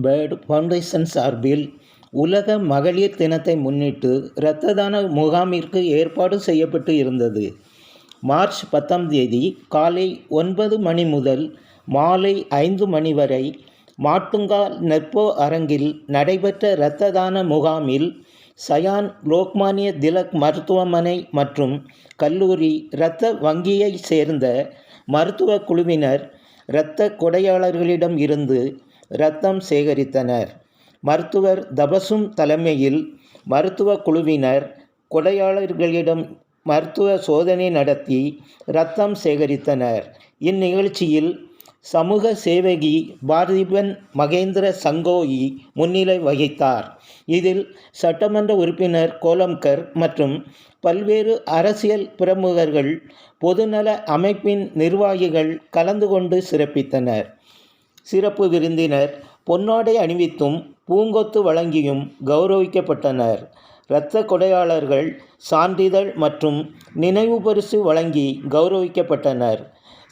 Bird foundation சார்பில் உலக மகளிர் தினத்தை முன்னிட்டு இரத்த தான முகாமிற்கு ஏற்பாடு செய்யப்பட்டு இருந்தது. மார்ச் 10ஆம் தேதி காலை 9 மணி முதல் மாலை 5 மணி வரை மாட்டுங்கால் நெப்போ அரங்கில் நடைபெற்ற இரத்த தான முகாமில் சயான் லோக்மானிய திலக் மருத்துவமனை மற்றும் கல்லூரி இரத்த வங்கியைச் சேர்ந்த மருத்துவ குழுவினர் இரத்த கொடையாளர்களிடம் இருந்து இரத்தம் சேகரித்தனர். மருத்துவர் தபசும் தலைமையில் மருத்துவ குழுவினர் கொடையாளர்களிடம் மருத்துவ சோதனை நடத்தி இரத்தம் சேகரித்தனர். இந்நிகழ்ச்சியில் சமூக சேவகி பார்திபன் மகேந்திர சங்கோயி முன்னிலை வகித்தார். இதில் சட்டமன்ற உறுப்பினர் கோலம்கர் மற்றும் பல்வேறு அரசியல் பிரமுகர்கள், பொதுநல அமைப்பின் நிர்வாகிகள் கலந்து கொண்டு சிறப்பித்தனர். சிறப்பு விருந்தினர் பொன்னாடை அணிவித்தும் பூங்கொத்து வழங்கியும் கௌரவிக்கப்பட்டனர். இரத்த கொடையாளர்கள் சான்றிதழ் மற்றும் நினைவு பரிசு வழங்கி கௌரவிக்கப்பட்டனர்.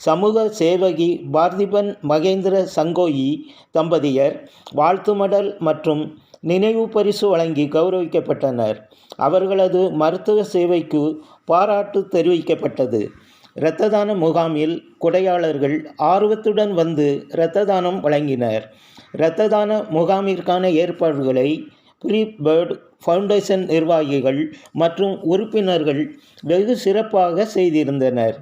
சமூக சேவகி பார்திபன் மகேந்திர சங்கோயி தம்பதியர் வாழ்த்து மடல் மற்றும் நினைவு பரிசு வழங்கி கௌரவிக்கப்பட்டனர். அவர்களது மருத்துவ சேவைக்கு பாராட்டு தெரிவிக்கப்பட்டது. இரத்த தான முகாமில் கொடையாளர்கள் ஆர்வத்துடன் வந்து இரத்த தானம் வழங்கினர். இரத்த தான முகாமிற்கான ஏற்பாடுகளை ஃப்ரீ பேர்டு ஃபவுண்டேஷன் நிர்வாகிகள் மற்றும் உறுப்பினர்கள் வெகு சிறப்பாக செய்திருந்தனர்.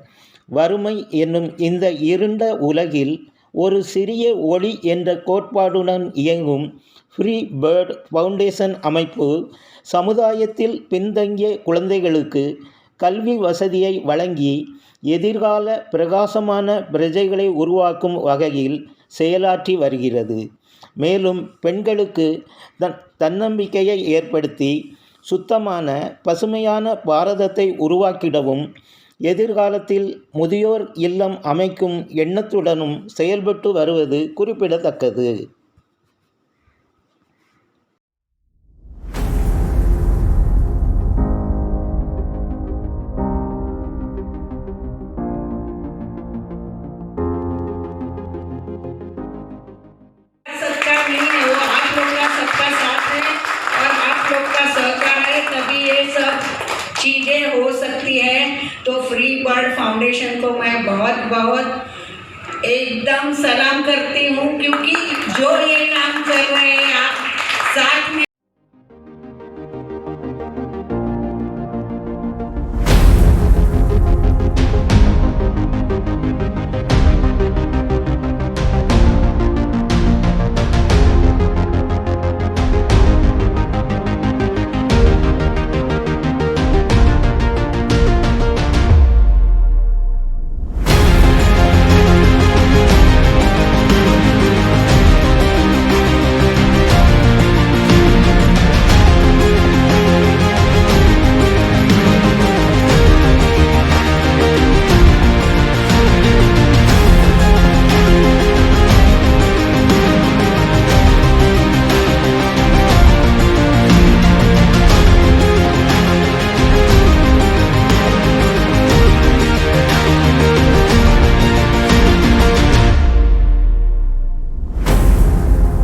வறுமை என்னும் இந்த இருண்ட உலகில் ஒரு சிறிய ஒளி என்ற கோட்பாடுடன் இயங்கும் ஃப்ரீ பேர்டு ஃபவுண்டேஷன் அமைப்பு சமுதாயத்தில் பின்தங்கிய குழந்தைகளுக்கு கல்வி வசதியை வழங்கி எதிர்கால பிரகாசமான பிரஜைகளை உருவாக்கும் வகையில் செயலாற்றி வருகிறது. மேலும் பெண்களுக்கு தன்னம்பிக்கையை ஏற்படுத்தி சுத்தமான பசுமையான பாரதத்தை உருவாக்கிடவும் எதிர்காலத்தில் முதியோர் இல்லம் அமைக்கும் எண்ணத்துடனும் செயல்பட்டு வருவது குறிப்பிடத்தக்கது. चीज़ें हो सकती है। तो फ्री बर्ड फाउंडेशन को मैं बहुत बहुत एकदम सलाम करती हूँ, क्योंकि जो ये काम कर रहे हैं आप साथ में